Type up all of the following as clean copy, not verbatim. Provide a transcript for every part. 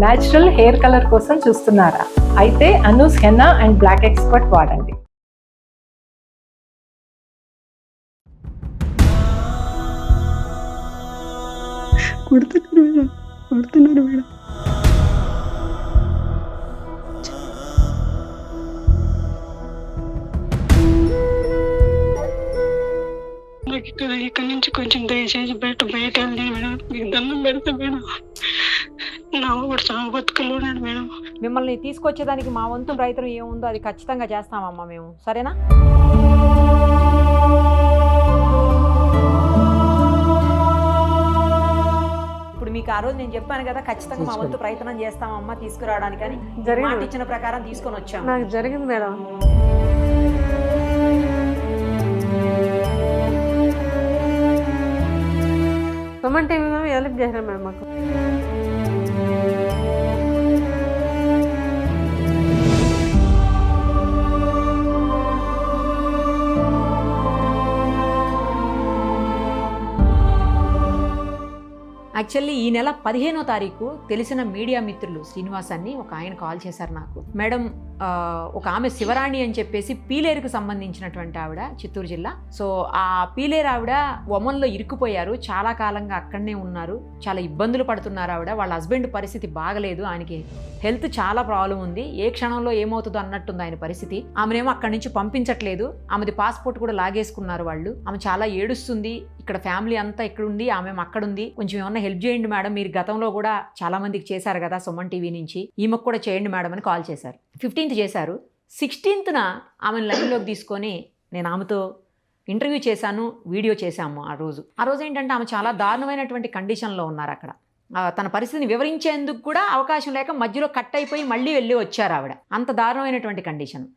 Natural hair colour కోసం చూస్తున్నారా? అయితే Anoos henna and black expert వాడండి. కొడుతున్నారు మేడం. నాకు ఇక్కడ నుంచి కొంచెం దయచేసి బయట వెళ్ళి మేడం, మీకు దండం పెడతా మేడం. నా కూడా చావు బతుకులు ఉన్నాడు మేడం. మిమ్మల్ని తీసుకొచ్చేదానికి మా వంతు ప్రయత్నం ఏముందో అది ఖచ్చితంగా చేస్తామమ్మా మేము, సరేనా? ఇప్పుడు మీకు ఆ రోజు నేను చెప్పాను కదా, ఖచ్చితంగా మా వంతు ప్రయత్నం చేస్తామమ్మా తీసుకురావడానికి అని. మాట ఇచ్చిన ప్రకారం తీసుకొని వచ్చాము. నాకు జరిగింది మేడం. సుమన్ టీవీ మేము హెల్ప్ చేశారు మేడం మాకు. యాక్చువల్లీ ఈ నెల 15వ తారీఖు తెలిసిన మీడియా మిత్రులు శ్రీనివాస్ అని ఒక ఆయన కాల్ చేశారు నాకు. మేడం, ఒక ఆమె శివరాణి అని చెప్పేసి పీలేరుకు సంబంధించినటువంటి ఆవిడ, చిత్తూరు జిల్లా. సో ఆ పీలేరు ఆవిడ ఒమన్లో ఇరుక్కుపోయారు, చాలా కాలంగా అక్కడనే ఉన్నారు, చాలా ఇబ్బందులు పడుతున్నారు ఆవిడ. వాళ్ళ హస్బెండ్ పరిస్థితి బాగలేదు, ఆయనకి హెల్త్ చాలా ప్రాబ్లం ఉంది, ఏ క్షణంలో ఏమవుతుందో అన్నట్టుంది ఆయన పరిస్థితి. ఆమెనేమో అక్కడి నుంచి పంపించట్లేదు, ఆమెది పాస్పోర్ట్ కూడా లాగేసుకున్నారు వాళ్ళు. ఆమె చాలా ఏడుస్తుంది, ఇక్కడ ఫ్యామిలీ అంతా ఇక్కడుంది, ఆమె అక్కడుంది, కొంచెం ఏమన్నా హెల్ప్ చేయండి మేడం, మీరు గతంలో కూడా చాలా మందికి చేశారు కదా సుమన్ టీవీ నుంచి, ఈమెకు కూడా చేయండి మేడం అని కాల్ చేశారు. 15th చేశారు. 16th ఆమెను లైన్లోకి తీసుకొని నేను ఆమెతో ఇంటర్వ్యూ చేశాను, వీడియో చేశాము. ఆ రోజు ఏంటంటే ఆమె చాలా దారుణమైనటువంటి కండిషన్లో ఉన్నారు అక్కడ. తన పరిస్థితిని వివరించేందుకు కూడా అవకాశం లేక మధ్యలో కట్ అయిపోయి మళ్ళీ వెళ్ళి వచ్చారు ఆవిడ. అంత దారుణమైనటువంటి కండిషన్.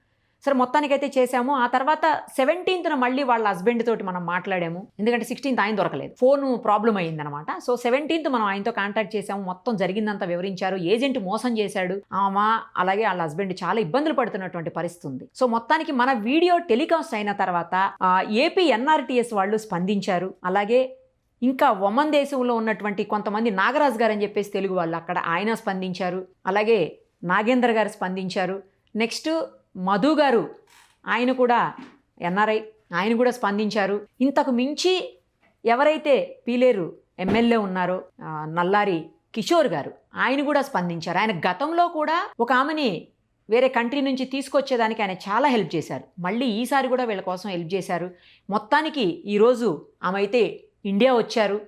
సరే మొత్తానికైతే చేశాము. ఆ తర్వాత 17th మళ్ళీ వాళ్ళ హస్బెండ్ తోటి మనం మాట్లాడాము, ఎందుకంటే 16th ఆయన దొరకలేదు, ఫోన్ ప్రాబ్లం అయ్యిందనమాట. సో 17th మనం ఆయనతో కాంటాక్ట్ చేసాము, మొత్తం జరిగిందంతా వివరించారు. ఏజెంట్ మోసం చేశాడు ఆమె, అలాగే వాళ్ళ హస్బెండ్ చాలా ఇబ్బందులు పడుతున్నటువంటి పరిస్థితి ఉంది. సో మొత్తానికి మన వీడియో టెలికాస్ట్ అయిన తర్వాత ఏపీ ఎన్ఆర్టీఎస్ వాళ్ళు స్పందించారు. అలాగే ఇంకా ఒమన్ దేశంలో ఉన్నటువంటి కొంతమంది, నాగరాజు గారు అని చెప్పేసి తెలుగు వాళ్ళు అక్కడ, ఆయన స్పందించారు. అలాగే నాగేంద్ర గారు స్పందించారు. నెక్స్ట్ మధు గారు, ఆయన కూడా ఎన్ఆర్ఐ, ఆయన కూడా స్పందించారు. ఇంతకు మించి ఎవరైతే పీలేరు ఎమ్మెల్యే ఉన్నారో నల్లారి కిషోర్ గారు, ఆయన కూడా స్పందించారు. ఆయన గతంలో కూడా ఒక ఆమెని వేరే కంట్రీ నుంచి తీసుకొచ్చేదానికి ఆయన చాలా హెల్ప్ చేశారు. మళ్ళీ ఈసారి కూడా వీళ్ళ కోసం హెల్ప్ చేశారు. మొత్తానికి ఈరోజు ఆమె అయితే ఇండియా వచ్చారు.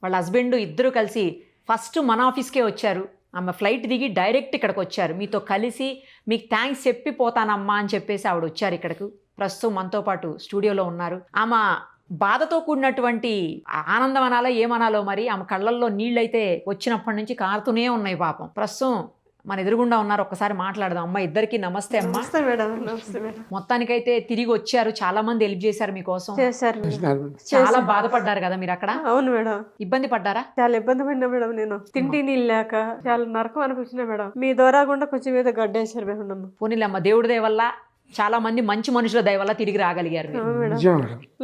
వాళ్ళ హస్బెండ్ ఇద్దరు కలిసి ఫస్ట్ మన ఆఫీస్కే వచ్చారు. ఆమె ఫ్లైట్ దిగి డైరెక్ట్ ఇక్కడికి వచ్చారు. మీతో కలిసి మీకు థ్యాంక్స్ చెప్పిపోతానమ్మా అని చెప్పేసి ఆవిడ వచ్చారు ఇక్కడకు. ప్రస్తుతం మనతో పాటు స్టూడియోలో ఉన్నారు. ఆమె బాధతో కూడినటువంటి ఆనందం అనాలో ఏమనాలో మరి, ఆమె కళ్ళల్లో నీళ్ళైతే వచ్చినప్పటి నుంచి కారుతూనే ఉన్నాయి పాపం. ప్రస్తుతం మన ఎదురుగుండా ఉన్నారు, ఒక్కసారి మాట్లాడదాం. అమ్మ, ఇద్దరికి నమస్తే అమ్మా. మొత్తానికైతే తిరిగి వచ్చారు, చాలా మంది హెల్ప్ చేశారు మీకోసం. చాలా బాధపడ్డారు కదా మీరు అక్కడ? అవును మేడం. ఇబ్బంది పడ్డారా? చాలా ఇబ్బంది పడినా మేడం, నేను తిండి నీళ్ళు లేక చాలా నరకం అనిపించిన మేడం. మీ ద్వారా కూడా కొంచెం ఏదో గడ్డేశారు మేడం. పోనీలే అమ్మ, దేవుడి దయ వల్ల చాలా మంది మంచి మనుషుల దయ వల్ల తిరిగి రాగలిగారు.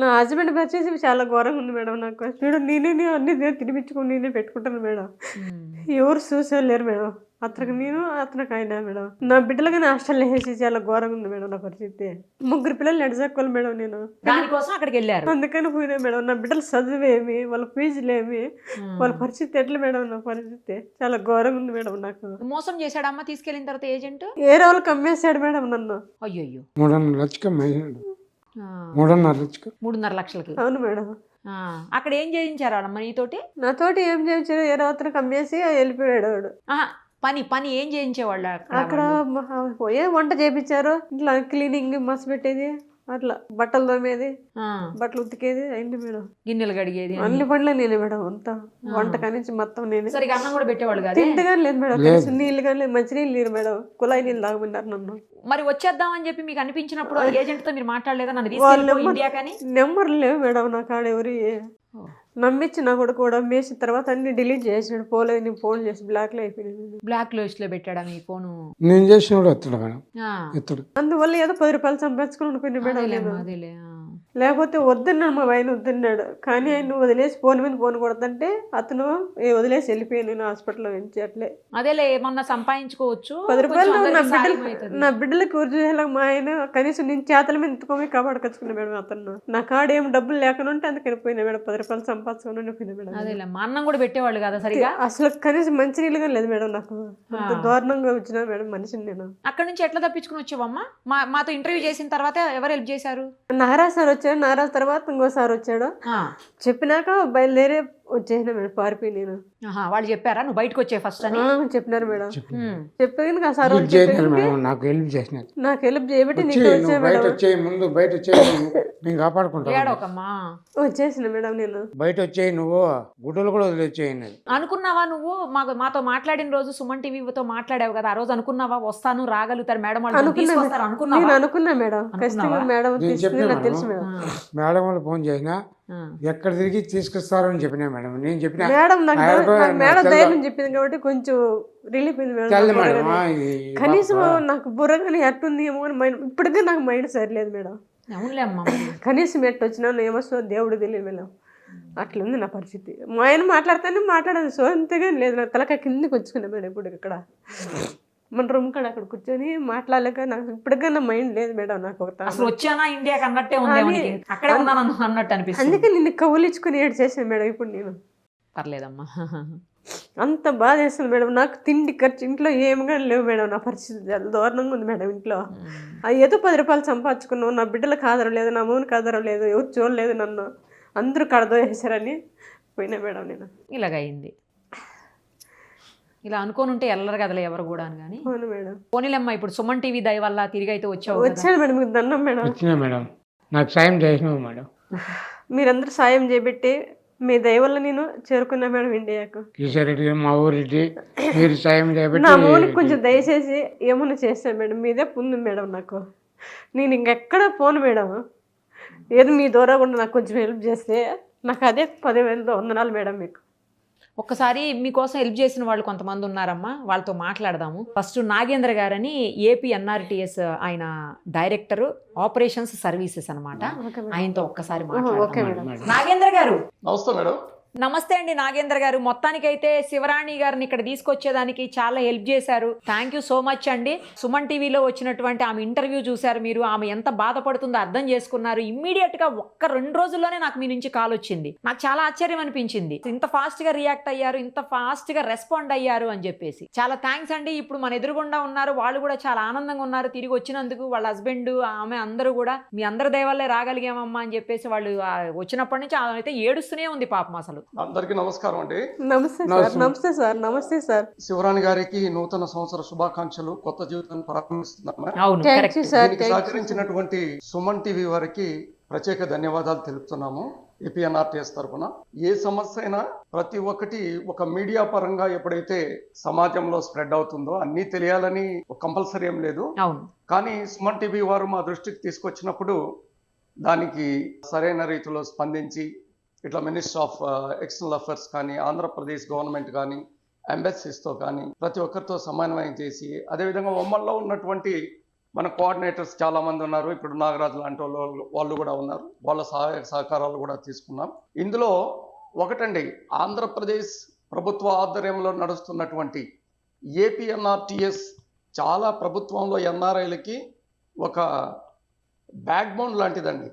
నా హస్బెండ్ వచ్చేసి చాలా ఘోరంగా ఉంది మేడం. నాకు మేడం నేనే అన్ని తినిపించుకుని నేనే పెట్టుకుంటాను మేడం. ఎవరు చూసేలేరు మేడం. అతనికి నేను, అతనికి ఆయన మేడం. నా బిడ్డలుగా నా హాస్టల్లో వేసి చాలా ఘోరంగా ఉంది మేడం నా పరిస్థితి. 3 పిల్లలు నడిచక్కోవాలి మేడం నేను. దానికోసం అక్కడికి వెళ్ళారు. అందుకని పోయినా మేడం. నా బిడ్డలు చదువేమి, వాళ్ళ ఫీజులేమి, వాళ్ళ పరిస్థితి ఎట్లా మేడం? నా పరిస్థితి చాలా ఘోరంగా ఉంది మేడం. నాకు మోసం చేశాడమ్మా తీసుకెళ్ళిన తర్వాత ఏజెంట్. ఏ వాళ్ళకి అమ్మేశాడు మేడం నన్ను. అయ్యో, 3.5 లక్షలకి. అవును మేడం. అక్కడ ఏం చేయించారు అమ్మ నీతోటి? నాతోటి ఏం చేయించారు, ఏ రాత్రికి అమ్మేసి వెళ్ళిపోయాడు వాడు. పని ఏం చేయించేవాళ్ళు అక్కడ? ఏ వంట చేయించారు, ఇట్లా క్లీనింగ్, మస్ పెట్టేది, అట్లా బట్టలు తోమేది, బట్టలు ఉతికేది అయింది మేడం. గిన్నెలు కడిగేది, అన్ని పనులు నేనే మేడం. అంతా వంట కానించి మొత్తం నేనే. సరిగా అన్నం కూడా పెట్టేవాళ్ళు కాదు, తిండి కానీ లేదు మేడం. కనీసం నీళ్ళు కానీ లేదు, మంచి నీళ్ళు లేరు మేడం. కుళాయి నీళ్ళు తాగమన్నారు నన్ను. మరి వచ్చేద్దామని చెప్పి మీకు అనిపించినప్పుడు ఏజెంట్ తో మీరు మాట్లాడలేదా? నన్ను తీసుకెళ్ళి ఇండియా కానీ. నెంబర్లు లేవు మేడం నా కాడ. ఎవరి నమ్మించి నా కొడుకు కూడా అమ్మేసిన తర్వాత అన్ని డిలీట్ చేసాడు. పోలేదు, నేను ఫోన్ చేసి బ్లాక్ లో అయిపోయింది. బ్లాక్ లిస్ట్ లో పెట్టాడా మీ ఫోన్? నేను చేసినప్పుడు ఎత్తాడు మేడం, ఎత్తాడు. అందువల్ల ఏదో 10 రూపాయలు సంపాదించుకుని అనుకుని మేడం. లేకపోతే వద్దన్నాడు, మా ఆయన వద్దన్నాడు. కానీ ఆయన వదిలేసి ఫోన్ మీద ఫోన్ కొడుతుంటే అతను వదిలేసి వెళ్ళిపోయాను నేను హాస్పిటల్లో నుంచి. అట్లే అదేలే ఏమన్నా సంపాదించుకోవచ్చు, 10 రూపాయలు కొంచెం నా అందరికీ బిడ్డలు సాయం అవుతుంది. నా బిడ్డలకు ఊర్జేలాగా మా ఆయన కనీసం నేను చేతల మీద ఎత్తుకోమే కాపాడుకొచ్చుకున్నా మేడం. అతను నా కాడ ఏం డబ్బులు లేకుండా ఉంటే అందుకని పోయినా మేడం, 10 రూపాయలు సంపాదించుకుని పోయినా మేడం. అదేలే మా అన్నం కూడా పెట్టేవాళ్ళు కదా సరిగా. అసలు కనీసం మంచి నీళ్ళుగా లేదు మేడం, నాకు అంత దారుణంగా వచ్చినా మేడం మనిషిని నేను. అక్కడ నుంచి ఎట్లా తప్పించుకుని వచ్చావమ్మా? మాతో ఇంటర్వ్యూ చేసిన తర్వాత ఎవరు హెల్ప్ చేశారు? నారాజ్ సార్ వచ్చాడు, నారాజ్ తర్వాత ఇంకోసారి వచ్చాడు. చెప్పినాక బయలుదేరి వచ్చేసిన మేడం, పారిపోయి నేను. వాళ్ళు చెప్పారా నువ్వు బయటకు వచ్చే ఫస్ట్ అని? చెప్పినారు మేడం. ఉమ్. చెప్పాను ఆ సార్ హెల్ప్ చేసినారు మేడం, నాకు హెల్ప్ చేసినారు. నాకు హెల్ప్ చేయబట్టి నీకు వచ్చి వచ్చా నువ్వు బయట మేడం. వచ్చేయి, ముందు బయట వచ్చేయి, నేను కాపాడుకుంటాను. ఏడోకమ్మా, వచ్చేసిన మేడం నేను. బయట వచ్చేయి, నువ్వు గుడ్డలు కూడా వదిలేచ్చేయి. అనుకున్నావా నువ్వు మాతో మాట్లాడిన రోజు సుమన్ టీవీతో మాట్లాడావు కదా, ఆ రోజు అనుకున్నావా వస్తాను రాగలుగుతారు మేడం వాళ్ళు తీసుకొస్తారు నేను అనుకున్నావా? అనుకున్నా మేడం, ఖచ్చితంగా మేడం నేను తీసుకుని చెప్పినా నాకు తెలుసు మేడం. మేడం వాళ్ళు ఫోన్ చేసినా ఎక్కడ తిరిగి తీసుకొస్తారు అని చెప్పినా మేడం. నేను చెప్పిన మేడం నాకు మేడం ధైర్యం చెప్పింది కాబట్టి కొంచెం రిలీఫ్ అయింది మేడం. తెల్ల నాకు మేడం బుర్రగానే. ఇది కనీసం నాకు బుర్రగానే ఎట్టుంది ఏమో అని మైండ్, ఇప్పటికే నాకు మైండ్ సరిలేదు మేడం. అవునులే అమ్మా. కనీసం ఎట్టు వచ్చినా ఏమొస్తుందో దేవుడు తెలియదు మేడం. అట్లుంది నా పరిస్థితి. మా ఆయన మాట్లాడితేనే మాట్లాడదు, సో అంతేగాని లేదు. నాకు తలక కిందకి వచ్చుకున్నా మేడం. ఇప్పుడు ఇక్కడ మన రూమ్ కాడ అక్కడ కూర్చొని మాట్లాడలేక నాకు ఇప్పటికన్నా మైండ్ లేదు మేడం. నాకు ఒక అసలు వచ్చానా ఇండియాకి అన్నట్టే ఉంది, అక్కడే ఉన్నాను అన్నట్టు అనిపిస్తుంది. అందుకే నిన్ను కౌలించుకుని ఏడు చేసాను మేడం ఇప్పుడు నేను. పర్లేదమ్మా. అంత బాధ వేస్తుంది మేడం. నాకు తిండి ఖర్చు ఇంట్లో ఏమిగా లేవు మేడం. నా పరిస్థితి చాలా దారుణంగా ఉంది మేడం ఇంట్లో. ఏదో 10 రూపాయలు సంపాదించుకున్నావు, నా బిడ్డలకు ఆధారం లేదు, నా మూనికి ఆధారం లేదు, ఎవరు చూడలేదు నన్ను, అందరూ కడదో వేసారని పోయినా మేడం నేను. ఇలాగైంది. ఇలా అనుకోని ఉంటే వెళ్ళరు కదలే ఎవరు కూడా అని. కానీ అవును మేడం. పోనీలమ్మా, ఇప్పుడు సుమన్ టీవీ దయ వల్ల తిరిగి అయితే వచ్చావు. వచ్చాను మేడం, మీకు దండం మేడం. వచ్చినా మేడం, నాకు సాయం చేసినావు మేడం. మీరందరూ సాయం చేయబెట్టి మీ దయ వల్ల నేను చేరుకున్నా మేడం ఇండియాకు. కిషోర్ రెడ్డి మా ఊరెడ్డి మీరు సాయం చేయబట్టి నా మౌనికి కొంచెం దయచేసి ఏమన్నా చేస్తాను మేడం. మీదే పుంది మేడం నాకు. నేను ఇంకెక్కడ పోను మేడం. ఏదో మీ ద్వారా కూడా నాకు కొంచెం హెల్ప్ చేస్తే నాకు అదే 10,000 వందనాలు మేడం మీకు. ఒక్కసారి మీకోసం హెల్ప్ చేసిన వాళ్ళు కొంతమంది ఉన్నారమ్మా, వాళ్ళతో మాట్లాడదాము. ఫస్ట్ నాగేంద్ర గారని ఏపీ ఎన్ఆర్టీఎస్ ఆయన డైరెక్టర్ ఆపరేషన్స్ సర్వీసెస్ అనమాట. ఆయనతో ఒక్కసారి మాట్లాడదాం. నాగేంద్ర గారు నమస్తే మేడం. నమస్తే అండి నాగేంద్ర గారు. మొత్తానికైతే శివరాణి గారిని ఇక్కడ తీసుకొచ్చేదానికి చాలా హెల్ప్ చేశారు. థ్యాంక్ యూ సో మచ్ అండి. సుమన్ టీవీలో వచ్చినటువంటి ఆమె ఇంటర్వ్యూ చూశారు మీరు, ఆమె ఎంత బాధపడుతుందో అర్థం చేసుకున్నారు. ఇమ్మీడియట్ గా 1-2 రోజుల్లోనే నాకు మీ నుంచి కాల్ వచ్చింది. నాకు చాలా ఆశ్చర్యం అనిపించింది, ఇంత ఫాస్ట్ గా రియాక్ట్ అయ్యారు, ఇంత ఫాస్ట్ గా రెస్పాండ్ అయ్యారు అని చెప్పేసి. చాలా థ్యాంక్స్ అండి. ఇప్పుడు మన ఎదురుగుండా ఉన్నారు, వాళ్ళు కూడా చాలా ఆనందంగా ఉన్నారు తిరిగి వచ్చినందుకు. వాళ్ళ హస్బెండ్ ఆమె అందరూ కూడా మీ అందరి దయవల్లే రాగలిగామమ్మా అని చెప్పేసి వాళ్ళు వచ్చినప్పటి నుంచి ఆమె అయితే ఏడుస్తూనే ఉంది పాపం. అసలు అందరికీ నమస్కారం అండి. నమస్తే సార్. నమస్తే సార్. నమస్తే సార్. శివరాణి గారికి నూతన సంవత్సర శుభాకాంక్షలు. కొత్త జీవితాన్ని ప్రారంభిస్తున్నాం. అవును, దీనికి సహకరించినటువంటి సుమన్ టీవీ వారికి ప్రత్యేక ధన్యవాదాలు తెలుపుతున్నాము ఏపీఎన్ఆర్టీఎస్ తరఫున. ఏ సమస్య అయినా ప్రతి ఒక్కటి ఒక మీడియా పరంగా ఎప్పుడైతే సమాజంలో స్ప్రెడ్ అవుతుందో అన్నీ తెలియాలని కంపల్సరీ ఏం లేదు. అవును, కానీ సుమన్ టీవీ వారు మా దృష్టికి తీసుకొచ్చినప్పుడు దానికి సరైన రీతిలో స్పందించి ఇట్లా మినిస్టర్ ఆఫ్ ఎక్స్టర్నల్ అఫైర్స్ కానీ, ఆంధ్రప్రదేశ్ గవర్నమెంట్ కానీ, ఎంబసీస్తో కానీ ప్రతి ఒక్కరితో సమన్వయం చేసి, అదేవిధంగా ఉమ్మడిలో ఉన్నటువంటి మన కోఆర్డినేటర్స్ చాలామంది ఉన్నారు. ఇప్పుడు నాగరాజు లాంటి వాళ్ళు కూడా ఉన్నారు. వాళ్ళ సహాయ సహకారాలు కూడా తీసుకున్నాం. ఇందులో ఒకటండి, ఆంధ్రప్రదేశ్ ప్రభుత్వ ఆధ్వర్యంలో నడుస్తున్నటువంటి ఏపీఎన్ఆర్టీఎస్ చాలా ప్రభుత్వంలో ఎన్ఆర్ఐలకి ఒక బ్యాక్ బోన్ లాంటిదండి.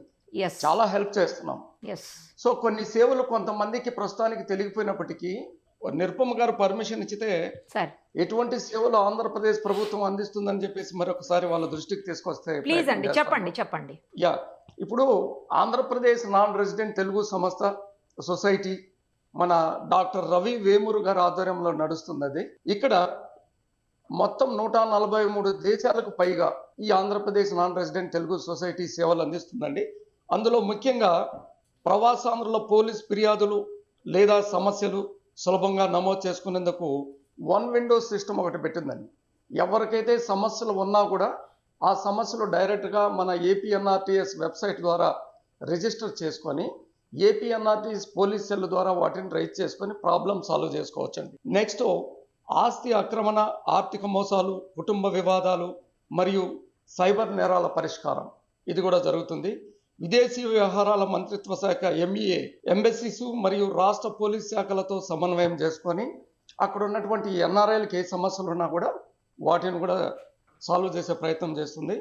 చాలా హెల్ప్ చేస్తున్నాం. సో కొన్ని సేవలు కొంతమందికి ప్రస్తుతానికి తెలియకపోయినప్పటికీ నిరుపమ గారు పర్మిషన్ ఇచ్చితే ఎటువంటి సేవలు ఆంధ్రప్రదేశ్ ప్రభుత్వం అందిస్తుందని చెప్పేసి మరొకసారి వాళ్ళ దృష్టికి తీసుకొస్తే ప్లీజ్ అండి చెప్పండి. యా, ఇప్పుడు ఆంధ్రప్రదేశ్ నాన్ రెసిడెంట్ తెలుగు సంస్థ సొసైటీ మన డాక్టర్ రవి వేమూరు గారి ఆధ్వర్యంలో నడుస్తున్నది. ఇక్కడ మొత్తం 143 దేశాలకు పైగా ఈ Andhra Pradesh non resident Telugu society సేవలు అందిస్తుందండి. అందులో ముఖ్యంగా ప్రవాసాంధ్రుల పోలీస్ ఫిర్యాదులు లేదా సమస్యలు సులభంగా నమోదు చేసుకునేందుకు 1 విండో సిస్టమ్ ఒకటి పెట్టిందండి. ఎవరికైతే సమస్యలు ఉన్నా కూడా ఆ సమస్యలు డైరెక్ట్గా మన ఏపీఎన్ఆర్టీఎస్ వెబ్సైట్ ద్వారా రిజిస్టర్ చేసుకొని ఏపీఎన్ఆర్టీఎస్ పోలీస్ సెల్ ద్వారా వాటిని రైజ్ చేసుకొని ప్రాబ్లం సాల్వ్ చేసుకోవచ్చండి. నెక్స్ట్, ఆస్తి ఆక్రమణ, ఆర్థిక మోసాలు, కుటుంబ వివాదాలు మరియు సైబర్ నేరాల పరిష్కారం ఇది కూడా జరుగుతుంది. విదేశీ వ్యవహారాల మంత్రిత్వ శాఖ MEA ఎంబసీస్ మరియు రాష్ట్ర పోలీస్ శాఖలతో సమన్వయం చేసుకొని అక్కడ ఉన్నటువంటి NRIలకు ఏ సమస్యలు ఉన్నా కూడా వాటిని కూడా సాల్వ్ చేసే ప్రయత్నం చేస్తుంది.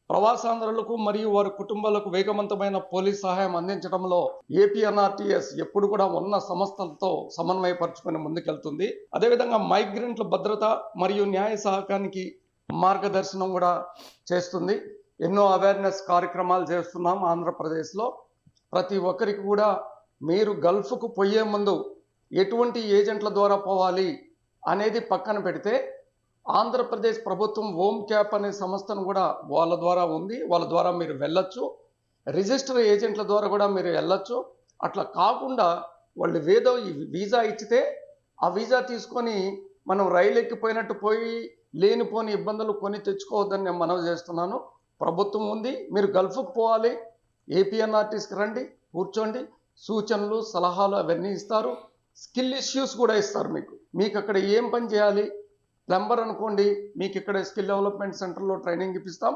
ప్రవాసాంధ్రులకు మరియు వారి కుటుంబాలకు వేగవంతమైన పోలీస్ సహాయం అందించడంలో APNRTS ఎప్పుడు కూడా ఉన్న సంస్థలతో సమన్వయపరుచుకొని ముందుకెళ్తుంది. అదేవిధంగా మైగ్రెంట్ల భద్రత మరియు న్యాయ సహకారానికి మార్గదర్శనం కూడా చేస్తుంది. ఎన్నో అవేర్నెస్ కార్యక్రమాలు చేస్తున్నాం ఆంధ్రప్రదేశ్లో. ప్రతి ఒక్కరికి కూడా మీరు గల్ఫ్కు పోయే ముందు ఎటువంటి ఏజెంట్ల ద్వారా పోవాలి అనేది పక్కన పెడితే ఆంధ్రప్రదేశ్ ప్రభుత్వం హోమ్ క్యాప్ అనే సంస్థను కూడా వాళ్ళ ద్వారా ఉంది. వాళ్ళ ద్వారా మీరు వెళ్ళొచ్చు. రిజిస్టర్ ఏజెంట్ల ద్వారా కూడా మీరు వెళ్ళొచ్చు. అట్లా కాకుండా వాళ్ళు ఏదో వీసా ఇచ్చితే ఆ వీసా తీసుకొని మనం రైలు ఎక్కిపోయినట్టు పోయి లేనిపోని ఇబ్బందులు కొని తెచ్చుకోవద్దని నేను మనవి చేస్తున్నాను. ప్రభుత్వం ఉంది, మీరు గల్ఫ్కు పోవాలి, APNRTSకి రండి, కూర్చోండి, సూచనలు సలహాలు అవన్నీ ఇస్తారు. స్కిల్ ఇష్యూస్ కూడా ఇస్తారు. మీకు అక్కడ ఏం పని చేయాలి, ప్లంబర్ అనుకోండి, మీకు ఇక్కడ స్కిల్ డెవలప్మెంట్ సెంటర్లో ట్రైనింగ్ ఇప్పిస్తాం.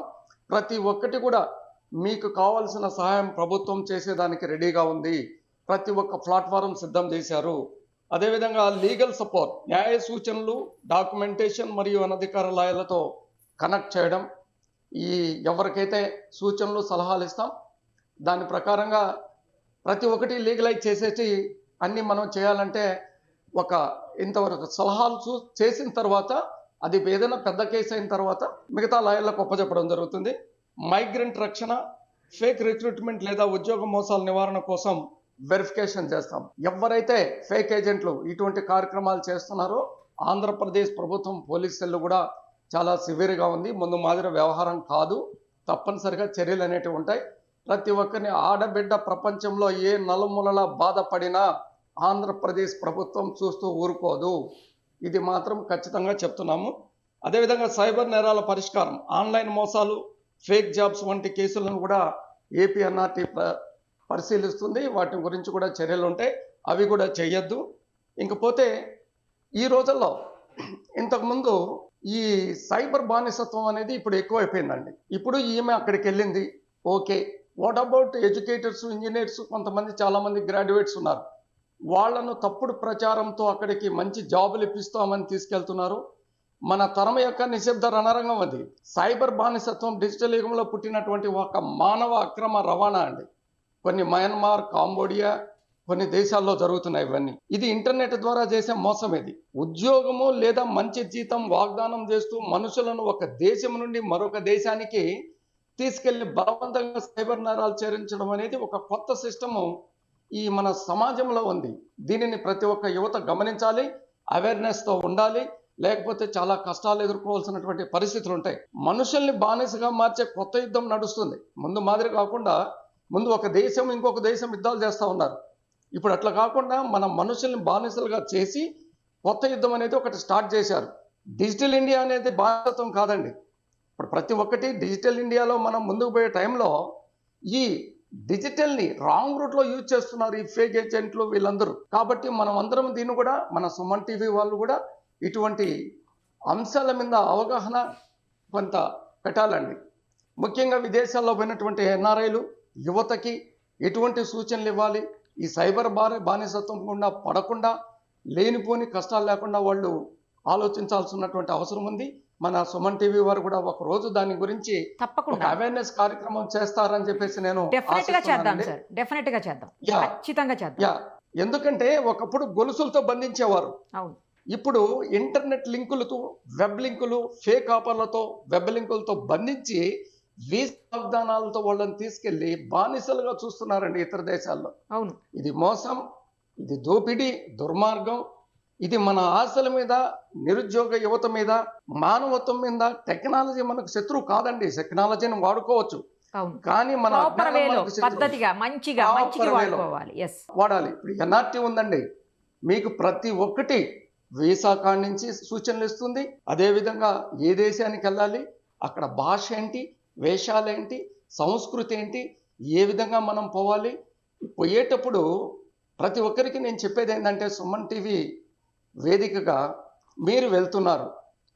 ప్రతి ఒక్కటి కూడా మీకు కావాల్సిన సహాయం ప్రభుత్వం చేసేదానికి రెడీగా ఉంది. ప్రతి ఒక్క ప్లాట్ఫారం సిద్ధం చేశారు. అదేవిధంగా లీగల్ సపోర్ట్, న్యాయ సూచనలు, డాక్యుమెంటేషన్ మరియు అనధికార లాయర్లతో కనెక్ట్ చేయడం, ఈ ఎవరికైతే సూచనలు సలహాలు ఇస్తాం దాని ప్రకారంగా ప్రతి ఒక్కటి లీగలైజ్ చేసేసి అన్నీ మనం చేయాలంటే ఒక ఇంతవరకు సలహాలు చేసిన తర్వాత అది ఏదైనా పెద్ద కేసు అయిన తర్వాత మిగతా లాయర్లకు ఒప్పచెప్పడం జరుగుతుంది. మైగ్రెంట్ రక్షణ, ఫేక్ రిక్రూట్మెంట్ లేదా ఉద్యోగ మోసాల నివారణ కోసం వెరిఫికేషన్ చేస్తాం. ఎవరైతే ఫేక్ ఏజెంట్లు ఇటువంటి కార్యక్రమాలు చేస్తున్నారో ఆంధ్రప్రదేశ్ ప్రభుత్వం పోలీస్ సెల్ కూడా చాలా సివియర్గా ఉంది. ముందు మాదిరి వ్యవహారం కాదు, తప్పనిసరిగా చర్యలు అనేటివి ఉంటాయి. ప్రతి ఒక్కరిని ఆడబిడ్డ ప్రపంచంలో ఏ నలుమూలలా బాధపడినా ఆంధ్రప్రదేశ్ ప్రభుత్వం చూస్తూ ఊరుకోదు. ఇది మాత్రం ఖచ్చితంగా చెప్తున్నాము. అదేవిధంగా సైబర్ నేరాల పరిష్కారం, ఆన్లైన్ మోసాలు, ఫేక్ జాబ్స్ వంటి కేసులను కూడా APNRT పరిశీలిస్తుంది. వాటి గురించి కూడా చర్యలు ఉంటాయి, అవి కూడా చేయొద్దు. ఇంకపోతే ఈ రోజుల్లో ఇంతకుముందు ఈ సైబర్ బానిసత్వం అనేది ఇప్పుడు ఎక్కువైపోయిందండి. ఇప్పుడు ఈమె అక్కడికి వెళ్ళింది, okay. What about educators, engineers, కొంతమంది చాలామంది గ్రాడ్యుయేట్స్ ఉన్నారు. వాళ్లను తప్పుడు ప్రచారంతో అక్కడికి మంచి జాబులు ఇప్పిస్తామని తీసుకెళ్తున్నారు. మన తరం యొక్క నిశ్శబ్ద రణరంగం అది. సైబర్ బానిసత్వం డిజిటల్ యుగంలో పుట్టినటువంటి ఒక మానవ అక్రమ రవాణా అండి. కొన్ని మయన్మార్, కాంబోడియా, కొన్ని దేశాల్లో జరుగుతున్నాయి ఇవన్నీ. ఇది ఇంటర్నెట్ ద్వారా చేసే మోసం. ఇది ఉద్యోగము లేదా మంచి జీతం వాగ్దానం చేస్తూ మనుషులను ఒక దేశం నుండి మరొక దేశానికి తీసుకెళ్లి బలవంతంగా సైబర్ నేరాలు చేరించడం అనేది ఒక కొత్త సిస్టము ఈ మన సమాజంలో ఉంది. దీనిని ప్రతి ఒక్క యువత గమనించాలి, అవేర్నెస్తో ఉండాలి. లేకపోతే చాలా కష్టాలు ఎదుర్కోవాల్సినటువంటి పరిస్థితులు ఉంటాయి. మనుషుల్ని బానిసగా మార్చే కొత్త యుద్ధం నడుస్తుంది. ముందు మాదిరి కాకుండా ముందు ఒక దేశం ఇంకొక దేశం యుద్ధాలు చేస్తూ ఉన్నారు. ఇప్పుడు అట్లా కాకుండా మన మనుషుల్ని బానిసలుగా చేసి కొత్త యుద్ధం అనేది ఒకటి స్టార్ట్ చేశారు. డిజిటల్ ఇండియా అనేది బానిసత్వం కాదండి. ఇప్పుడు ప్రతి ఒక్కటి డిజిటల్ ఇండియాలో మనం ముందుకు పోయే టైంలో ఈ డిజిటల్ని రాంగ్ రూట్లో యూజ్ చేస్తున్నారు ఈ ఫేక్ ఏజెంట్లు వీళ్ళందరూ. కాబట్టి మనం అందరం దీన్ని కూడా మన సుమన్ టీవీ వాళ్ళు కూడా ఇటువంటి అంశాల మీద అవగాహన కొంత పెట్టాలండి. ముఖ్యంగా విదేశాల్లో పోయినటువంటి NRIలు యువతకి ఎటువంటి సూచనలు ఇవ్వాలి, ఈ సైబర్ బానిసత్వం గుండా పడకుండా లేనిపోని కష్టాలు లేకుండా వాళ్ళు ఆలోచించాల్సినటువంటి అవసరం ఉంది. మన సుమన్ టీవీ వారు కూడా ఒక రోజు దాని గురించి తప్పకుండా అవేర్నెస్ కార్యక్రమం చేస్తారని చెప్పేసి నేను డెఫినెట్ గా చేద్దాం. ఖచ్చితంగా చేద్దాం. ఎందుకంటే ఒకప్పుడు గొలుసులతో బంధించేవారు. అవును. ఇప్పుడు ఇంటర్నెట్ లింకులతో, వెబ్ లింకులు, ఫేక్ ఆఫర్లతో, వెబ్ లింకులతో బంధించి వీసా వాగ్దానాలతో వాళ్ళని తీసుకెళ్లి బానిసలుగా చూస్తున్నారండి ఇతర దేశాల్లో. అవును. ఇది మోసం, ఇది దోపిడీ, దుర్మార్గం. ఇది మన ఆశల మీద, నిరుద్యోగ యువత మీద, మానవత్వం మీద. టెక్నాలజీ మనకు శత్రువు కాదండి. టెక్నాలజీని వాడుకోవచ్చు, కానీ మన పద్ధతిగా మంచిగా వాడాలి. ఇప్పుడు NRT ఉందండి, మీకు ప్రతి ఒక్కటి వీసా కార్డు నుంచి సూచనలు ఇస్తుంది. అదేవిధంగా ఏ దేశానికి వెళ్ళాలి, అక్కడ భాష ఏంటి, వేషాలు ఏంటి, సంస్కృతి ఏంటి, ఏ విధంగా మనం పోవాలి. పోయేటప్పుడు ప్రతి ఒక్కరికి నేను చెప్పేది ఏంటంటే, సుమన్ టీవీ వేదికగా మీరు వెళ్తున్నారు,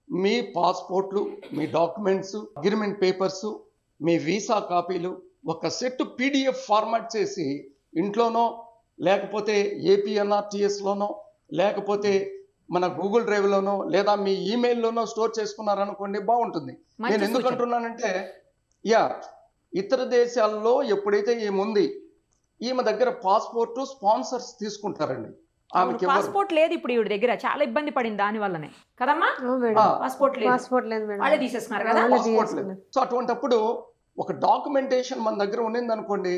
మీ పాస్పోర్ట్లు, మీ డాక్యుమెంట్స్, అగ్రిమెంట్ పేపర్స్, మీ వీసా కాపీలు ఒక సెట్ పీడిఎఫ్ ఫార్మాట్ చేసి ఇంట్లోనో లేకపోతే ఏపీఎన్ఆర్టీఎస్లోనో లేకపోతే మన గూగుల్ డ్రైవ్లోనో లేదా మీ ఈమెయిల్లోనో స్టోర్ చేసుకున్నారనుకోండి, బాగుంటుంది. మంచి నేను ఎందుకు సూచన. అంటున్నానంటే, ఇతర దేశాల్లో ఎప్పుడైతే ఈమె ఈమె దగ్గర పాస్పోర్ట్ స్పాన్సర్స్ తీసుకుంటారండి. ఆమెకి ఎవరు పాస్పోర్ట్ లేదు ఇప్పుడు ఈవిడ దగ్గర, చాలా ఇబ్బంది పడింది దాని వల్లనే కదమ్మా. మేడం పాస్పోర్ట్ లేదు, పాస్పోర్ట్ లేదు మేడం. వాళ్ళే తీసేస్తున్నారు కదా. వాళ్ళే పాస్పోర్ట్ లేదు. తీసేస్తున్నారు. సో అటువంటప్పుడు ఒక డాక్యుమెంటేషన్ మన దగ్గర ఉండింది అనుకోండి,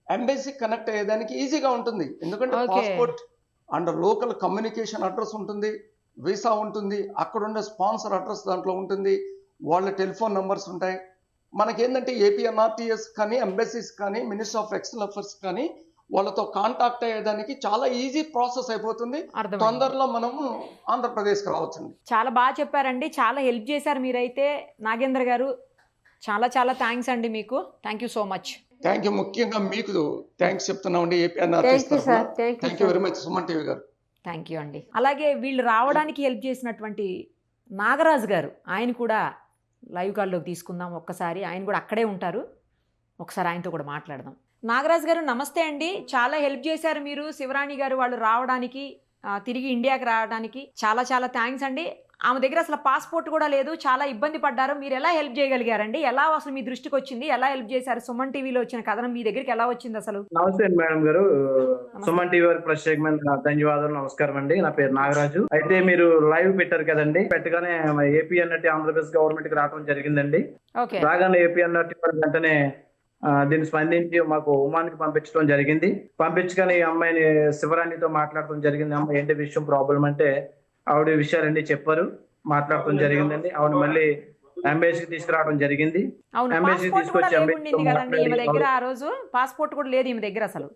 ఎంబసీ కనెక్ట్ అయ్యేదానికి ఈజీగా ఉంటుంది. ఎందుకంటే Okay. Passport and local communication address ఉంటుంది, వీసా ఉంటుంది, అక్కడ ఉండే స్పాన్సర్ అడ్రస్ దాంట్లో ఉంటుంది, వాళ్ళ టెలిఫోన్ నెంబర్స్ ఉంటాయి. మనకేంటంటే ఏపీఎన్ఆర్టీఎస్ కానీ ఎంబసీస్ కానీ మినిస్టర్ ఆఫ్ ఎక్స్టర్నల్ అఫైర్స్ కానీ వాళ్ళతో కాంటాక్ట్ అయ్యేదానికి చాలా ఈజీ ప్రాసెస్ అయిపోతుంది. అర్థమైంది. తొందరలో మనము ఆంధ్రప్రదేశ్కి రావచ్చండి. చాలా బాగా చెప్పారండి, చాలా హెల్ప్ చేశారు మీరైతే. నాగేంద్ర గారు చాలా చాలా థ్యాంక్స్ అండి మీకు. Thank you so much. Thank you. ముఖ్యంగా మీకు thanks చెప్తున్నామండి APNRTS Thank you, sir. Thank you, thank you sir. Very much Suman TV గారు. థ్యాంక్ యూ అండి. అలాగే వీళ్ళు రావడానికి హెల్ప్ చేసినటువంటి నాగరాజు గారు, ఆయన కూడా లైవ్ కాల్లోకి తీసుకుందాం ఒక్కసారి. ఆయన కూడా అక్కడే ఉంటారు, ఒకసారి ఆయనతో కూడా మాట్లాడదాం. నాగరాజు గారు నమస్తే అండి. చాలా హెల్ప్ చేశారు మీరు, శివరాణి గారు వాళ్ళు రావడానికి, తిరిగి ఇండియాకి రావడానికి. చాలా చాలా థ్యాంక్స్ అండి. ఆమె దగ్గర అసలు పాస్పోర్ట్ కూడా లేదు, చాలా ఇబ్బంది పడ్డారు. మీరు ఎలా హెల్ప్ చేయగలిగారండి? ఎలా అసలు మీ దృష్టికి వచ్చింది? ఎలా హెల్ప్ చేశారు? సుమన్ టీవీలో వచ్చిన కథనం మీ దగ్గరికి ఎలా వచ్చింది అసలు? నమస్తే అండి మేడం గారు. సుమన్ టీవీ వారికి ప్రత్యేకమైన ధన్యవాదాలు, నమస్కారం అండి. నా పేరు నాగరాజు. అయితే మీరు లైవ్ పెట్టారు కదండి, పెట్టగానే ఏపీఎన్ఆర్టీ ఆంధ్రప్రదేశ్ గవర్నమెంట్ కి రావడం జరిగిందండి. ఓకే. రాగానే ఏపీఎన్ఆర్టీ వెంటనే దీన్ని స్పందించి మాకు ఉమానికి పంపించడం జరిగింది. పంపించగానే ఈ అమ్మాయిని శివరాణితో మాట్లాడటం జరిగింది. అమ్మాయి ఏంటి విషయం ప్రాబ్లం అంటే ఆవిడ విషయాలన్నీ చెప్పారు, మాట్లాడటం జరిగిందండి. ఆవిడ మళ్ళీ ఎంబసీకి తీసుకురావడం జరిగింది. అవును, ఎంబసీ పాస్పోర్ట్ తీసుకొచ్చి కూడా ఎంబసీతో లేకుండింది కదండి ఈమె దగ్గర. మాట్లాడి ఆ రోజు పాస్పోర్ట్ కూడా లేదు ఈమె దగ్గర అసలు.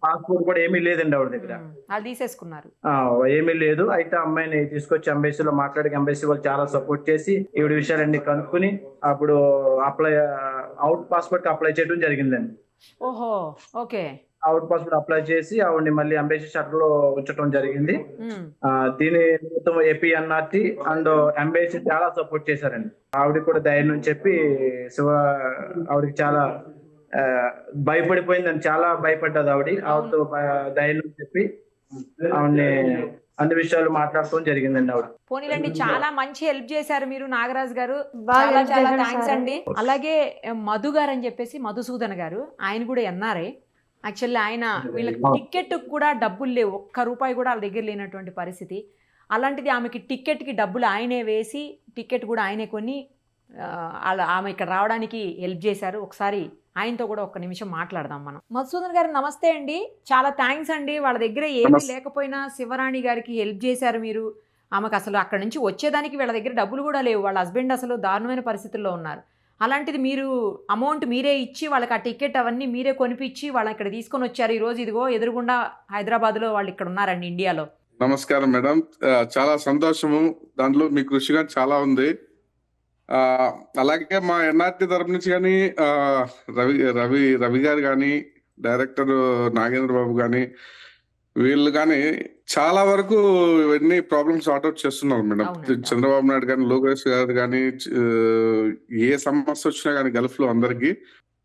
పాస్పోర్ట్ కూడా ఏమీ లేదండి ఆవిడ దగ్గర. వాళ్ళు తీసేసుకున్నారు. ఏమీ లేదు. అయితే అమ్మాయిని తీసుకొచ్చి ఎంబసీలో మాట్లాడి ఎంబసీ వాళ్ళు చాలా సపోర్ట్ చేసి ఈవిడ విషయాలన్నీ కనుక్కుని అప్పుడు అవుట్ పాస్పోర్ట్ కి అప్లై చేయడం జరిగిందండి. ఓహో, ఓకే. అవుట్ పాస్పోర్ట్ అప్లై చేసి ఆవిడని మళ్ళీ ఎంబసీ షటర్ లో ఉంచడం జరిగింది. దీని నిమిత్తం ఏపీఎన్ఆర్టీ అండ్ ఎంబసీ చాలా సపోర్ట్ చేశారండి. ఆవిడకి కూడా ధైర్యం చెప్పి ఆవిడకి చాలా భయపడిపోయిందని, చాలా భయపడ్డది ఆవిడతో ధైర్యం చెప్పి ఆవిడని అన్ని విషయాలు మాట్లాడటం జరిగిందండి ఆవిడ. పోనీలండి, చాలా మంచి హెల్ప్ చేశారు మీరు నాగరాజు గారు. బాగా చాలా help చాలా చేశారు థ్యాంక్స్ సార్. అండి. అలాగే మధు గారు అని చెప్పేసి మధుసూదన్ గారు, ఆయన కూడా ఎన్ఆర్ఐ. యాక్చువల్లీ ఆయన వీళ్ళకి టికెట్ కూడా డబ్బులు లేవు, ఒక్క రూపాయి కూడా వాళ్ళ దగ్గర లేనటువంటి పరిస్థితి. అలాంటిది ఆమెకి టికెట్కి డబ్బులు ఆయనే వేసి టికెట్ కూడా ఆయనే కొని ఆమె ఇక్కడ రావడానికి హెల్ప్ చేశారు. ఒకసారి ఆయనతో కూడా ఒక్క నిమిషం మాట్లాడదాం మనం. మధుసూదన్ గారు నమస్తే అండి, చాలా థ్యాంక్స్ అండి. వాళ్ళ దగ్గర ఏమీ లేకపోయినా శివరాణి గారికి హెల్ప్ చేశారు మీరు. ఆమెకు అసలు అక్కడ నుంచి వచ్చేదానికి వీళ్ళ దగ్గర డబ్బులు కూడా లేవు, వాళ్ళ హస్బెండ్ అసలు దారుణమైన పరిస్థితుల్లో ఉన్నారు. అలాంటిది మీరు అమౌంట్ మీరే ఇచ్చి వాళ్ళకి ఆ టికెట్ అవన్నీ మీరే కొనిపించి వాళ్ళని ఇక్కడ తీసుకొని వచ్చారు. ఈరోజు ఇదిగో ఎదురుగుండా హైదరాబాద్లో వాళ్ళు ఇక్కడ ఉన్నారండి, ఇండియాలో. నమస్కారం మేడం, చాలా సంతోషము. దాంట్లో మీ కృషి కానీ చాలా ఉంది. అలాగే మా ఎన్ఆర్టీ తరపు నుంచి కానీ రవి గారు కానీ, డైరెక్టర్ నాగేంద్ర బాబు కానీ, వీళ్ళు కానీ చాలా వరకు ఇవన్నీ ప్రాబ్లమ్స్ సార్ట్అవుట్ చేస్తున్నారు మేడం. చంద్రబాబు నాయుడు కానీ, లోకేష్ గారు కానీ, ఏ సమస్య వచ్చినా కానీ గల్ఫ్ లో అందరికి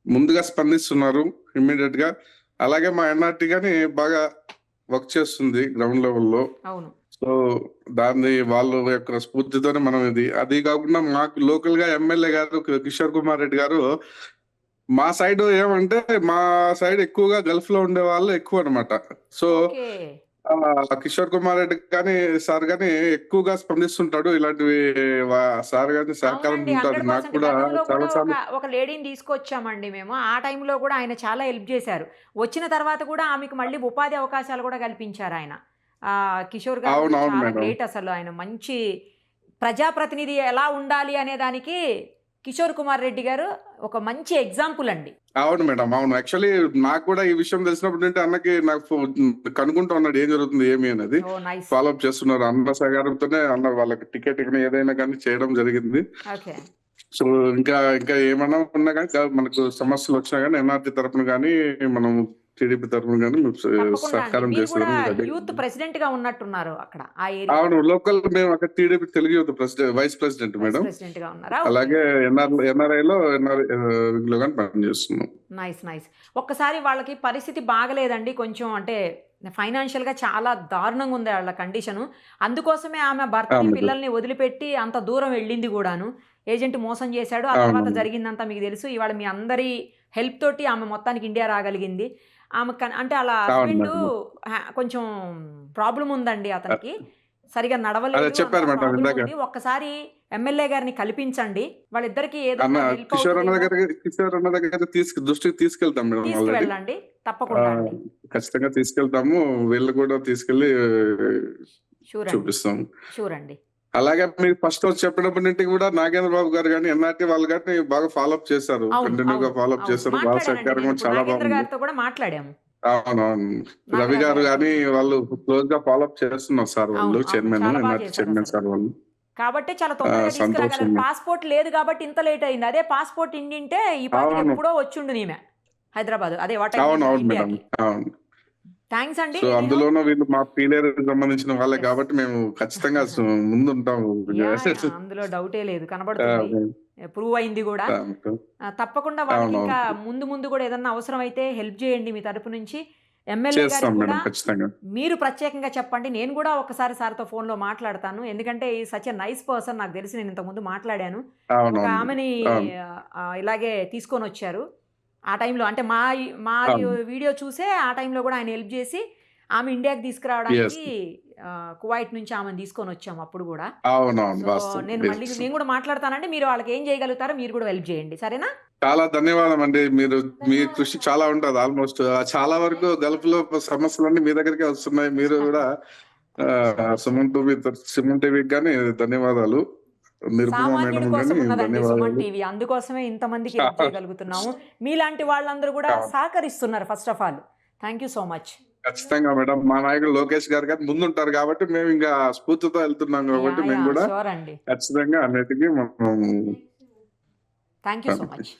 ముందుగా స్పందిస్తున్నారు ఇమ్మీడియట్ గా. అలాగే మా ఎన్ఆర్టీ కానీ బాగా వర్క్ చేస్తుంది గ్రౌండ్ లెవెల్లో. అవును. సో దాన్ని వాళ్ళ యొక్క స్ఫూర్తితోనే మనం అది కాకుండా మాకు లోకల్ గా ఎమ్మెల్యే గారు కిషోర్ కుమార్ రెడ్డి గారు, మా సైడ్ ఏమంటే మా సైడ్ ఎక్కువగా గల్ఫ్ లో ఉండే వాళ్ళు ఎక్కువ అనమాట. సో కిషోర్ కుమార్ రెడ్డి కానీ సార్ కానీ ఎక్కువగా స్పందిస్తుంటాడు. ఇలాంటివి సార్ గాని సహకారం ఉంటారు. నాకు కూడా చాలా సార్లు ఒక లేడీని తీసుకొచ్చామండి మేము, ఆ టైంలో కూడా ఆయన చాలా హెల్ప్ చేశారు. వచ్చిన తర్వాత కూడా ఆమెకు మళ్ళీ ఉపాధి అవకాశాలు కూడా కల్పించారు ఆయన. కిషోర్ గారు చాలా గ్రేట్ అసలు. ఆయన మంచి ప్రజాప్రతినిధి ఎలా ఉండాలి అనే దానికి కిషోర్ కుమార్ రెడ్డి గారు ఒక మంచి ఎగ్జాంపుల్ అండి. అవును మేడం, అవును. యాక్చువల్లీ నాకు కూడా ఈ విషయం తెలిసినప్పుడు అంటే అన్నకి నాకు కనుక్కుంటూ ఉన్నాడు ఏం జరుగుతుంది ఏమి అనేది. ఫాలోఅప్ చేస్తున్నారు. అన్న సహకారంతోనే అన్న వాళ్ళకి టికెట్ ఏదైనా కానీ చేయడం జరిగింది. సో ఇంకా ఏమన్నా ఉన్నా కానీ మనకు సమస్యలు వచ్చినా కానీ ఎన్ఆర్టీ తరపున కానీ మనం టీడీపీ తరఫున కానీ మేము తప్పకుండా సహకారం అండి. మీరు కూడా చేస్తాం. యూత్ ప్రెసిడెంట్ గా ఉన్నట్టున్నారు అక్కడ ఆ ఏరియా. అవును, లోకల్ మేము అక్కడ TDP Telugu youth president, vice president madam. President గా ఉన్నారా? అలాగే ఎన్ఆర్ఐలో లో కానీ పనిచేస్తున్నాం. నైస్. ఒక్కసారి వాళ్ళకి పరిస్థితి బాగలేదండి, కొంచెం అంటే ఫైనాన్షియల్ గా చాలా దారుణంగా ఉంది వాళ్ళ కండిషను. అందుకోసమే ఆమె భర్తని పిల్లల్ని వదిలిపెట్టి అంత దూరం వెళ్ళింది కూడాను. ఏజెంట్ మోసం చేశాడు. ఆ తర్వాత జరిగిందంతా మీకు తెలుసు. ఇవాళ మీ అందరి హెల్ప్ తోటి ఆమె మొత్తానికి ఇండియా రాగలిగింది. ఆమె అంటే అలా హస్బెండ్ కొంచెం ప్రాబ్లం ఉందండి, అతనికి సరిగా నడవలేదు. చెప్పారు మేడం ప్రాబ్లం ఇందాక. ఉంది. ఒక్కసారి ఎమ్మెల్యే గారిని కల్పించండి, వాళ్ళిద్దరికి ఏదైనా హెల్ప్ కిషోర్ అన్న దగ్గర దృష్టికి తీసుకెళ్తాం మేడం. తీసుకువెళ్ళండి తప్పకుండా అండి. ఖచ్చితంగా తీసుకెళ్తాము. వీళ్ళు కూడా తీసుకెళ్లి చూపిస్తాం. షూర్ అండి. అలాగే మీరు ఫస్ట్ వచ్చి చెప్పినప్పటి నుండి కూడా నాగేంద్ర బాబు గారు కానీ ఎన్ఆర్టీ వాళ్ళు కానీ బాగా ఫాలోఅప్ చేశారు, కంటిన్యూగా ఫాలోఅప్ చేశారు. బాగా సహకారం చాలా బాగుంది. గారితో కూడా మాట్లాడాము. అవునవును, రవి గారు కానీ వాళ్ళు క్లోజ్ గా ఫాలోఅప్ చేస్తున్నారు సార్, వాళ్ళు చైర్మన్, ఎన్ఆర్టీ చైర్మన్ సార్ వాళ్ళు. కాబట్టి చాలా తొందరగా తీసుకురాగలరు. పాస్పోర్ట్ లేదు కాబట్టి ఇంత లేట్ అయింది. అదే పాస్పోర్ట్ ఇండింటే ఈ పాటికి ఎప్పుడో వచ్చుండు ఈమె హైదరాబాద్. అదే అవునవును మేడం. అవును, థ్యాంక్స్ అండి. సో అందులోనూ వీళ్ళు మా పీలేరు సంబంధించిన వాళ్ళే కాబట్టి మేము ఖచ్చితంగా ముందుంటాము. అందులో డౌటే లేదు, కనబడుతుంది, ప్రూవ్ అయింది కూడా. తప్పకుండా వాళ్ళకి ఇంకా ముందు కూడా ఏదన్నా అవసరం అయితే హెల్ప్ చేయండి మీ తరపు నుంచి. ఎమ్మెల్యే గారికి కూడా మీరు ప్రత్యేకంగా చెప్పండి. నేను కూడా ఒకసారి సార్తో ఫోన్లో మాట్లాడతాను, ఎందుకంటే ఈ సచ్ ఎ నైస్ పర్సన్. నాకు తెలిసి నేను ఇంతకుముందు మాట్లాడాను. ఒక ఆమెని ఇలాగే తీసుకొని వచ్చారు ఆ టైంలో, అంటే మా వీడియో చూసే ఆ టైంలో కూడా ఆయన హెల్ప్ చేసి ఆమె ఇండియాకి తీసుకురావడానికి కువైట్ నుంచి ఆమెను తీసుకొని వచ్చాము అప్పుడు కూడా. నేను కూడా మాట్లాడతానండి, మీరు వాళ్ళకి ఏం చేయగలుగుతారో మీరు కూడా హెల్ప్ చేయండి, సరేనా? చాలా ధన్యవాదం అండి. మీ కృషి చాలా ఉంటుంది. ఆల్మోస్ట్ చాలా వరకు గల్ఫ్ లో సమస్యలన్నీ మీ దగ్గరికి వస్తున్నాయి. మీరు కూడా సుమన్ టీవీకి కానీ ధన్యవాదాలు. సుమన్ టీవీ అందుకోసమే ఇంతమందికి హెల్ప్ చేయగలుగుతున్నాము. మీలాంటి వాళ్ళందరూ కూడా సహకరిస్తున్నారు. First of all thank you so much. ఖచ్చితంగా మేడం, మా నాయకుడు లోకేష్ గారు కానీ ముందుంటారు కాబట్టి మేము ఇంకా స్ఫూర్తితో వెళ్తున్నాం కాబట్టి మేము కూడా ఖచ్చితంగా అన్నిటికీ thank you so much.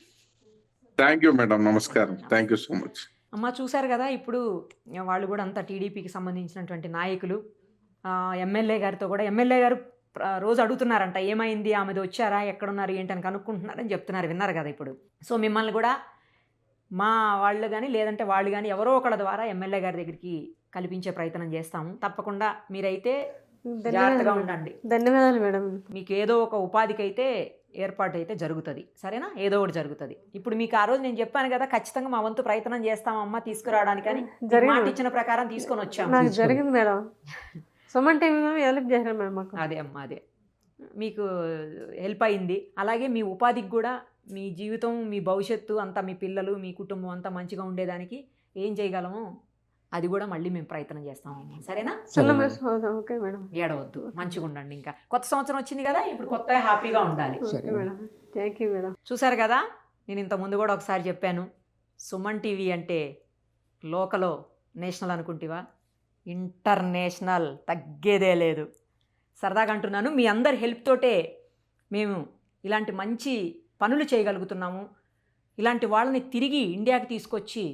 Thank you madam, నమస్కారం. Thank you so much. అమ్మ చూశారు కదా, ఇప్పుడు వాళ్ళు కూడా అంతా టీడీపీకి సంబంధించినటువంటి నాయకులు. ఎమ్మెల్యే గారితో కూడా ఎమ్మెల్యే గారు రోజు అడుగుతున్నారంట, ఏమైంది, ఆమెది వచ్చారా, ఎక్కడున్నారు, ఏంటని కనుక్కుంటున్నారని చెప్తున్నారు. విన్నారు కదా ఇప్పుడు. సో మిమ్మల్ని కూడా మా వాళ్ళు కానీ లేదంటే వాళ్ళు కానీ ఎవరో ఒకళ్ళ ద్వారా ఎమ్మెల్యే గారి దగ్గరికి కల్పించే ప్రయత్నం చేస్తాము. తప్పకుండా మీరైతే జాగ్రత్తగా ఉండండి. ధన్యవాదాలు మేడం. మీకు ఏదో ఒక ఉపాధికి అయితే ఏర్పాటు అయితే జరుగుతుంది, సరేనా? ఏదో ఒకటి జరుగుతుంది. ఇప్పుడు మీకు ఆ రోజు నేను చెప్పాను కదా, ఖచ్చితంగా మా వంతు ప్రయత్నం చేస్తామమ్మా తీసుకురావడానికి అని. మాట ఇచ్చిన ప్రకారం తీసుకొని వచ్చాము. నాకు జరిగింది మేడం. సుమన్ టీవీ హెల్ప్ చేశారు మేడం మాకు. అదే అమ్మా, అదే మీకు హెల్ప్ అయింది. అలాగే మీ ఉపాధికి కూడా, మీ జీవితం, మీ భవిష్యత్తు అంతా, మీ పిల్లలు, మీ కుటుంబం అంతా మంచిగా ఉండేదానికి ఏం చేయగలమో అది కూడా మళ్ళీ మేము ప్రయత్నం చేస్తామమ్మా, సరేనా? Okay madam. ఏడవద్దు, మంచిగా ఉండండి. ఇంకా కొత్త సంవత్సరం వచ్చింది కదా, ఇప్పుడు కొత్తగా హ్యాపీగా ఉండాలి. Thank you madam. చూసారు కదా, నేను ఇంతకుముందు కూడా ఒకసారి చెప్పాను, సుమన్ టీవీ అంటే లోకలో నేషనల్ అనుకుంటేవా, ఇంటర్నేషనల్, తగ్గేదే లేదు. సరదాగా అంటున్నాను. మీ అందరి హెల్ప్ తోటే మేము ఇలాంటి మంచి పనులు చేయగలుగుతున్నాము. ఇలాంటి వాళ్ళని తిరిగి ఇండియాకి తీసుకొచ్చి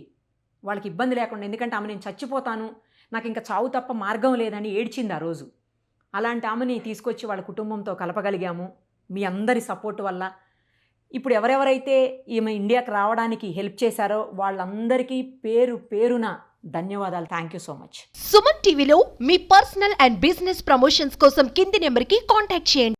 వాళ్ళకి ఇబ్బంది లేకుండా, ఎందుకంటే ఆమె నేను చచ్చిపోతాను, నాకు ఇంకా చావు తప్ప మార్గం లేదని ఏడ్చింది ఆ రోజు. అలాంటి ఆమెని తీసుకొచ్చి వాళ్ళ కుటుంబంతో కలపగలిగాము మీ అందరి సపోర్ట్ వల్ల. ఇప్పుడు ఎవరెవరైతే ఈమె ఇండియాకి రావడానికి హెల్ప్ చేశారో వాళ్ళందరికీ పేరు పేరున ధన్యవాదాలు. Thank you so much. Suman టీవీలో మీ పర్సనల్ అండ్ బిజినెస్ ప్రమోషన్స్ కోసం కింది నెంబర్కి కాంటాక్ట్ చేయండి.